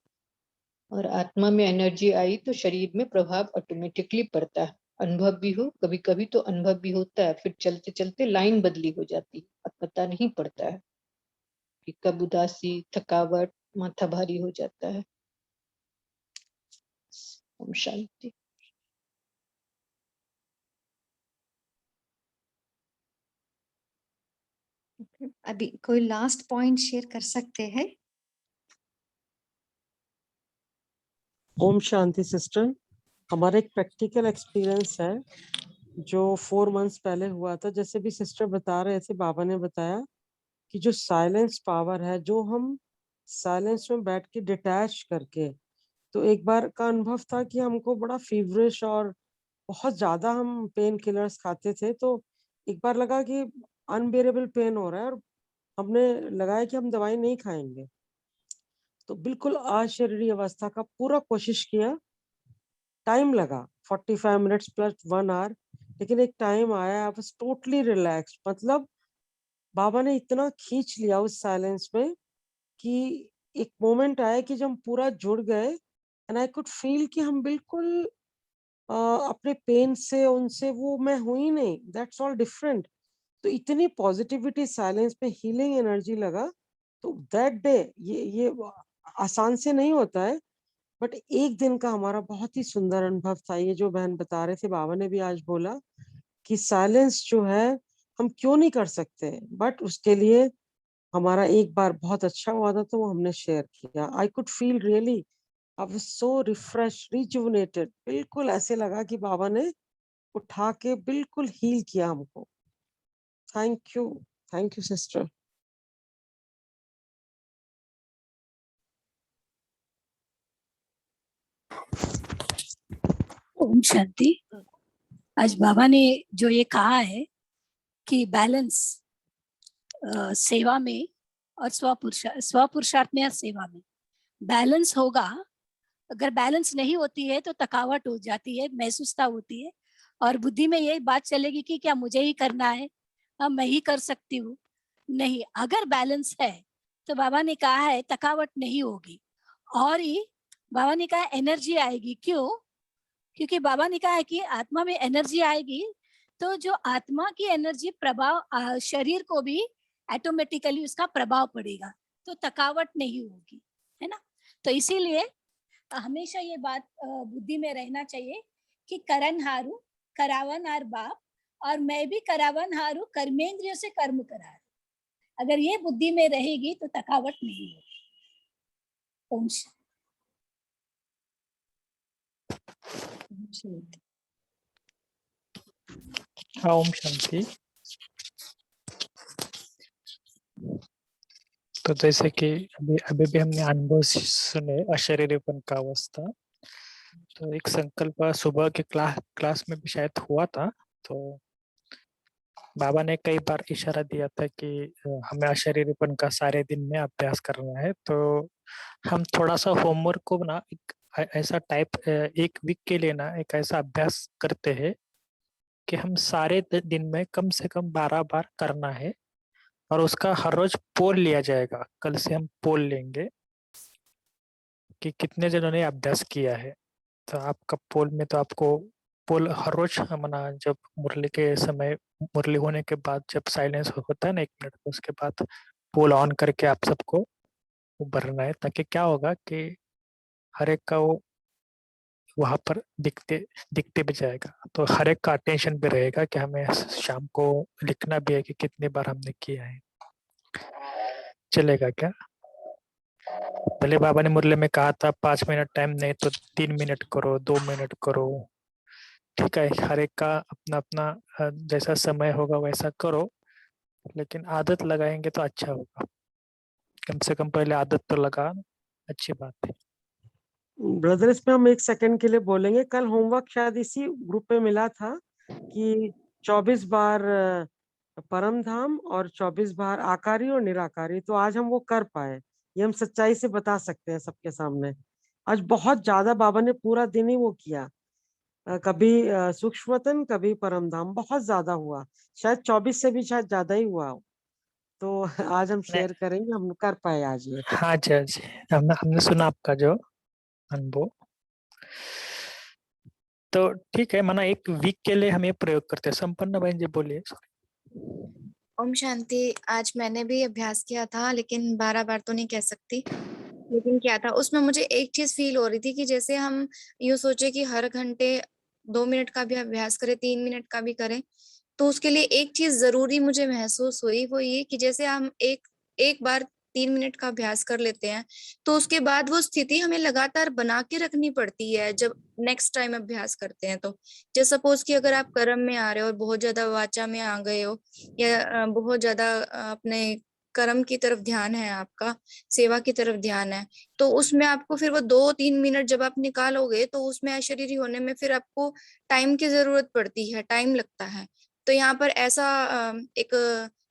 और आत्मा में एनर्जी आई तो शरीर में प्रभाव ऑटोमेटिकली पड़ता है। अनुभव भी हो, कभी कभी तो अनुभव भी होता है, फिर चलते चलते लाइन बदली हो जाती है और पता नहीं पड़ता है कि कब उदासी, थकावट, माथा भारी हो जाता है। ओम शांति। अभी कोई लास्ट पॉइंट शेयर कर सकते हैं? ओम शांति सिस्टर। हमारा एक प्रैक्टिकल एक्सपीरियंस है जो 4 मंथ्स पहले हुआ था। जैसे भी सिस्टर बता रहे थे, बाबा ने बताया कि जो साइलेंस पावर है, जो हम साइलेंस में बैठ के डिटैच करके, तो एक बार का अनुभव था कि हमको बड़ा फीवरिश और बहुत ज्यादा हम पेन किलर्स खाते थे। तो एक बार लगा कि अनबेरेबल पेन हो रहा है और हमने लगाया कि हम दवाई नहीं खाएंगे। तो बिल्कुल अशरीरी अवस्था का पूरा कोशिश किया। टाइम लगा 45 मिनट्स प्लस 1 आवर, लेकिन एक टाइम आया, आई वाज टोटली रिलैक्स्ड। मतलब बाबा ने इतना खींच लिया उस साइलेंस में कि एक मोमेंट आया कि जब हम पूरा जुड़ गए एंड आई कुड फील कि हम बिल्कुल अपने पेन से, उनसे, वो मैं हुई ही नहीं, दैट्स ऑल डिफरेंट। तो इतनी पॉजिटिविटी साइलेंस में, हीलिंग एनर्जी लगा। तो दैट डे, ये आसान से नहीं होता है, बट एक दिन का हमारा बहुत ही सुंदर अनुभव था। ये जो बहन बता रहे थे, बाबा ने भी आज बोला कि साइलेंस जो है हम क्यों नहीं कर सकते, बट उसके लिए हमारा एक बार बहुत अच्छा हुआ था तो वो हमने शेयर किया। I could feel really, I was so refresh, rejuvenated. बिल्कुल ऐसे लगा कि बाबा ने उठा के बिल्कुल हील किया हमको। Thank you sister. ओम शांति। आज बाबा ने जो ये कहा है कि बैलेंस सेवा में और स्वपुरुषार्थ में या सेवा में बैलेंस होगा। अगर बैलेंस नहीं होती है तो थकावट हो जाती है, महसूसता होती है और बुद्धि में यही बात चलेगी कि क्या मुझे ही करना है, मैं ही कर सकती हूँ। नहीं, अगर बैलेंस है तो बाबा ने कहा है थकावट नहीं होगी और ही बाबा ने कहा एनर्जी आएगी। क्यों? क्योंकि बाबा ने कहा है कि आत्मा में एनर्जी आएगी तो जो आत्मा की एनर्जी प्रभाव शरीर को भी ऑटोमेटिकली उसका प्रभाव पड़ेगा, तो थकावट नहीं होगी, है ना। तो इसीलिए हमेशा ये बात बुद्धि में रहना चाहिए कि करन हारू करावन हार बाप, और मैं भी करावन हारू कर्मेंद्रियों से कर्म करा। अगर ये बुद्धि में रहेगी तो थकावट नहीं होगी। ओम शांति। ओम शांति। तो जैसे कि अभी अभी भी हमने अनुभव सुने अशरीरपन का अवस्था, तो एक संकल्प सुबह के क्लास में भी शायद हुआ था। तो बाबा ने कई बार इशारा दिया था कि हमें अशरीरपन का सारे दिन में अभ्यास करना है। तो हम थोड़ा सा होमवर्क को ना एक ऐसा टाइप एक वीक के लिए ना एक ऐसा अभ्यास करते हैं कि हम सारे दिन में कम से कम 12 बार करना है, और उसका हर रोज पोल लिया जाएगा। कल से हम पोल लेंगे कि कितने जनों ने अभ्यास किया है। तो आपका पोल में तो आपको पोल हर रोज मना, जब मुरली के समय, मुरली होने के बाद जब साइलेंस होता है ना 1 मिनट, उसके बाद पोल ऑन करके आप सबको वो भरना है, ताकि क्या होगा कि हर एक का वो वहां पर दिखते भी जाएगा। तो हर एक का अटेंशन भी रहेगा कि हमें शाम को लिखना भी है कि कितनी बार हमने किया है। चलेगा क्या? भले बाबा ने मुरली में कहा था 5 मिनट टाइम नहीं तो 3 मिनट करो, 2 मिनट करो, ठीक है। हर एक का अपना अपना जैसा समय होगा वैसा करो, लेकिन आदत लगाएंगे तो अच्छा होगा। कम से कम पहले आदत तो लगा, अच्छी बात है। ब्रदर, इसमें हम 1 सेकंड के लिए बोलेंगे। कल होमवर्क शायद इसी ग्रुप में मिला था कि 24 बार परम धाम और 24 बार आकारी और निराकारी। तो आज हम वो कर पाए, ये हम सच्चाई से बता सकते हैं सबके सामने। आज बहुत ज्यादा बाबा ने पूरा दिन ही वो किया, कभी सूक्ष्मतन कभी परम धाम, बहुत ज्यादा हुआ। शायद 24 से भी शायद ज्यादा ही हुआ। तो आज हम शेयर करेंगे, हम कर पाए आज ये। हाँ जी, हमने सुना आपका जो अनुभव। तो ठीक है, माना 1 वीक के लिए हम ये प्रयोग करते हैं। संपन्न बहन जी बोलिए। ओम शांति। आज मैंने भी अभ्यास किया था, लेकिन 12 बार तो नहीं कह सकती, लेकिन क्या था उसमें मुझे एक चीज फील हो रही थी कि जैसे हम यूं सोचे कि हर घंटे 2 मिनट का भी अभ्यास करें, 3 मिनट का भी करें, तो उसके लिए एक चीज जरूरी मुझे महसूस हुई, वो ये कि जैसे हम एक बार 3 मिनट का अभ्यास कर लेते हैं तो उसके बाद वो स्थिति हमें लगातार बना के रखनी पड़ती है जब नेक्स्ट टाइम अभ्यास करते हैं। तो जैसे सपोज कि अगर आप कर्म में आ रहे हो और बहुत ज्यादा वाचा में आ गए हो, या बहुत ज्यादा अपने कर्म की तरफ ध्यान है, आपका सेवा की तरफ ध्यान है, तो उसमें आपको फिर वो 2-3 मिनट जब आप निकालोगे तो उसमें अशरीरी होने में फिर आपको टाइम की जरूरत पड़ती है, टाइम लगता है। तो यहाँ पर ऐसा एक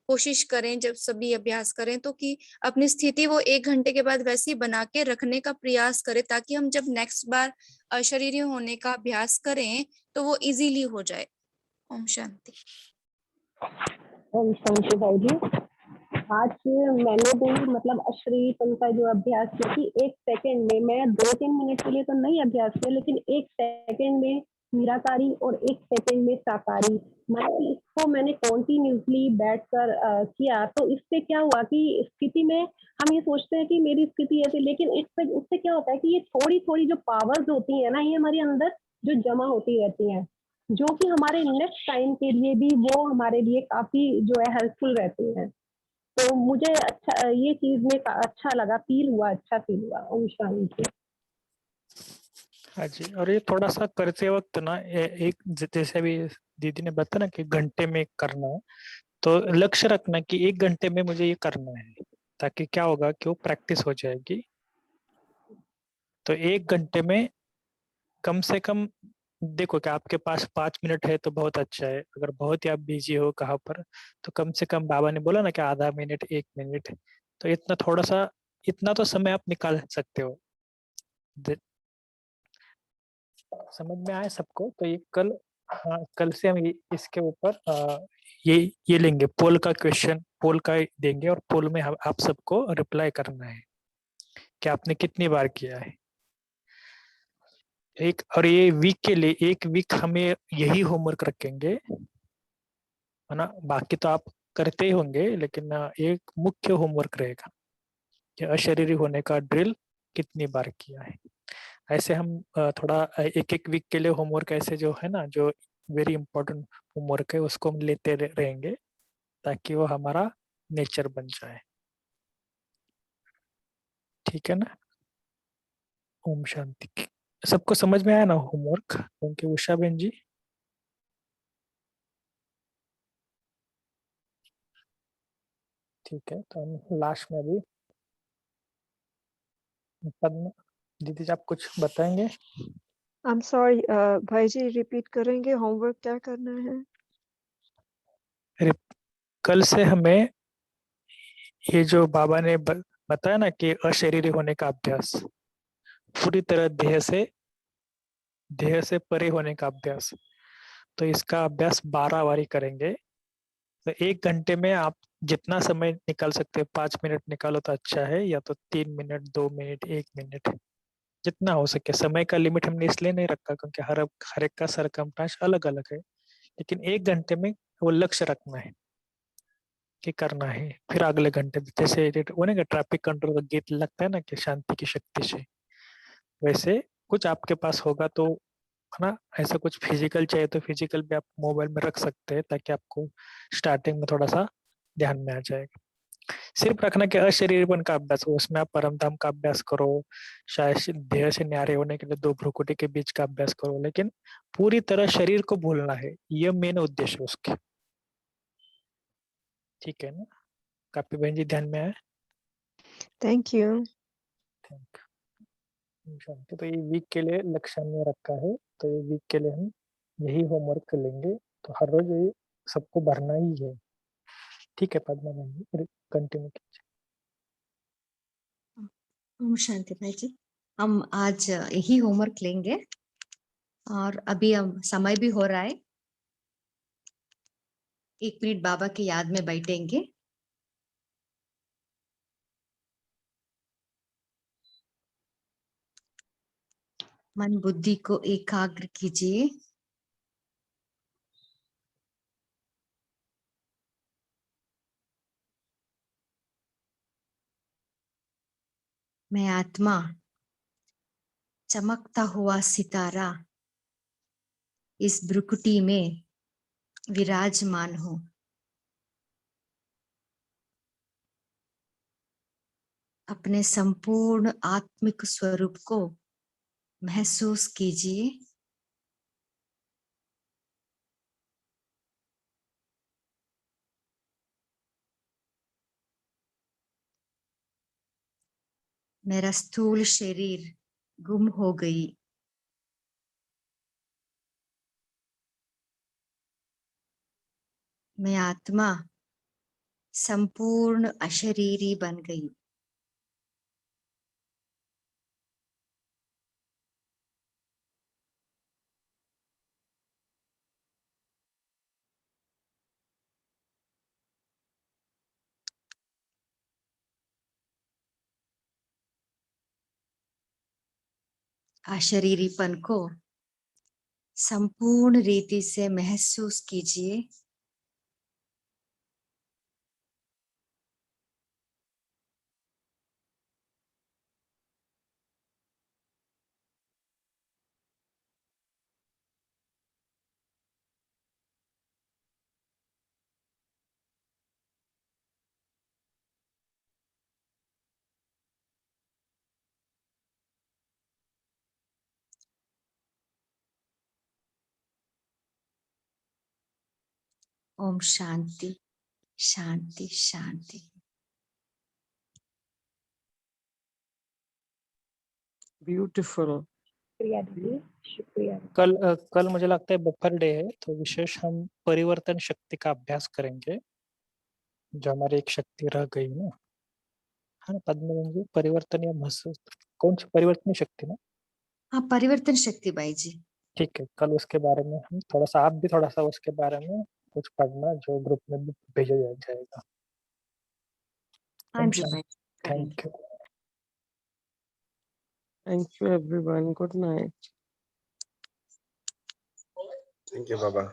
कोशिश करें जब सभी अभ्यास करें तो कि अपनी स्थिति वो 1 घंटे के बाद वैसी बना के रखने का प्रयास करें, ताकि हम जब नेक्स्ट बार अशरीरी होने का अभ्यास करें तो वो इजीली हो जाए। ओम शांति। ओम शांति भाई जी। आज मैंने भी मतलब अशरीरपन का जो अभ्यास किया कि 1 सेकंड में, मैं 2-3 मिनट के लिए तो नहीं अभ्यास किया, लेकिन 1 सेकंड में निराकारी और 1 सेकंड में साकारी, मतलब इसको मैंने कॉन्टिन्यूसली बैठकर किया। तो इससे क्या हुआ कि स्थिति में हम ये सोचते हैं कि मेरी स्थिति ऐसी, लेकिन उससे क्या होता है कि ये थोड़ी थोड़ी जो पावर्स होती है ना, ये हमारे अंदर जो जमा होती रहती हैं, जो कि हमारे नेक्स्ट टाइम के लिए भी वो हमारे लिए काफी जो है हेल्पफुल रहती है। तो मुझे अच्छा ये चीज में अच्छा लगा, फील हुआ, अच्छा फील हुआ। ओम शांति। हाँ जी, और ये थोड़ा सा करते वक्त ना एक जैसे अभी दीदी ने बताया ना कि घंटे में करना है, तो लक्ष्य रखना कि 1 घंटे में मुझे ये करना है, ताकि क्या होगा कि वो प्रैक्टिस हो जाएगी। तो 1 घंटे में कम से कम देखो कि आपके पास 5 मिनट है तो बहुत अच्छा है। अगर बहुत ही आप बिजी हो कहाँ पर, तो कम से कम बाबा ने बोला ना कि आधा मिनट 1 मिनट, तो इतना थोड़ा सा इतना तो समय आप निकाल सकते हो। समझ में आए सबको? तो ये कल, हाँ, कल से हम इसके ऊपर ये लेंगे, पोल का क्वेश्चन, पोल का देंगे, और पोल में आप सबको रिप्लाई करना है कि आपने कितनी बार किया है। एक, और ये वीक के लिए एक वीक हमें यही होमवर्क रखेंगे, है ना। बाकी तो आप करते ही होंगे, लेकिन एक मुख्य होमवर्क रहेगा कि अशरीरी होने का ड्रिल कितनी बार किया है। ऐसे हम थोड़ा एक एक वीक के लिए होमवर्क ऐसे जो है ना, जो वेरी इंपॉर्टेंट होमवर्क है उसको हम लेते रहेंगे, ताकि वो हमारा नेचर बन जाए। ठीक है ना। ओम शांति। सबको समझ में आया ना होमवर्क? क्योंकि उषा बहन जी, ठीक है, तो हम लास्ट में अभी पद्म दीदी जी आप कुछ बताएंगे? I'm sorry, भाई जी रिपीट करेंगे होमवर्क क्या करना है? अरे, कल से हमें ये जो बाबा ने बताया ना कि अशरीरी होने का अभ्यास, पूरी तरह देह से परे होने का अभ्यास, तो इसका अभ्यास 12 बारी करेंगे। तो 1 घंटे में आप जितना समय निकाल सकते हैं, 5 मिनट निकालो तो अच्छा है, या तो 3 मिनट, 2 मिनट, 1 मिनट, जितना हो सके। समय का लिमिट हमने इसलिए नहीं रखा क्योंकि हर एक का सरकमस्टेंस अलग अलग है, लेकिन 1 घंटे में वो लक्ष्य रखना है कि करना है। फिर अगले घंटे जैसे वो नहीं, ट्रैफिक कंट्रोल का गीत लगता है ना कि शांति की शक्ति से, वैसे कुछ आपके पास होगा तो, है ना। ऐसा कुछ फिजिकल चाहिए तो फिजिकल भी आप मोबाइल में रख सकते हैं, ताकि आपको स्टार्टिंग में थोड़ा सा ध्यान में आ जाएगा। सिर्फ रखना कि अशरीरपन का अभ्यास हो, उसमें आप परम धाम का अभ्यास करो, शायद देह से न्यारे होने के लिए 2 भ्रुकुटी के बीच का अभ्यास करो, लेकिन पूरी तरह शरीर को भूलना है, यह मेन उद्देश्य है उसके। ठीक है ना। काफी बहन जी ध्यान में आए? Thank you. Thank you. शांति। तो ये वीक के लिए लक्ष्य हमने रखा है, तो ये वीक के लिए हम यही होमवर्क लेंगे, तो हर रोज ये सबको भरना ही है। ठीक है पद्मा बहन जी, कंटिन्यू कीजिए। ओम शांति भाई जी, हम आज यही होमवर्क लेंगे, और अभी हम समय भी हो रहा है, 1 मिनट बाबा की याद में बैठेंगे। मन बुद्धि को एकाग्र कीजिए। मैं आत्मा, चमकता हुआ सितारा, इस भ्रुकुटी में विराजमान हूँ। अपने संपूर्ण आत्मिक स्वरूप को महसूस कीजिए। मेरा स्थूल शरीर गुम हो गई। मैं आत्मा संपूर्ण अशरीरी बन गई। अशरीरीपन को संपूर्ण रीति से महसूस कीजिए। ओम शांति शांति शांति। ब्यूटीफुल। शुक्रिया दीदी, शुक्रिया। कल मुझे लगता है बफर डे है, तो विशेष हम परिवर्तन शक्ति का अभ्यास करेंगे, जो हमारी एक शक्ति रह गई ना, है ना पद्मा बहन जी? परिवर्तन या महसूस, कौन सी परिवर्तन शक्ति ना? हाँ, परिवर्तन शक्ति भाई जी। ठीक है, कल उसके बारे में हम थोड़ा सा, आप भी थोड़ा सा उसके बारे में कुछ पढ़ना, जो ग्रुप में भी भेजा जाएगा। हाँ जी भाई, thank you. Thank you everyone. Good night. Thank you Baba.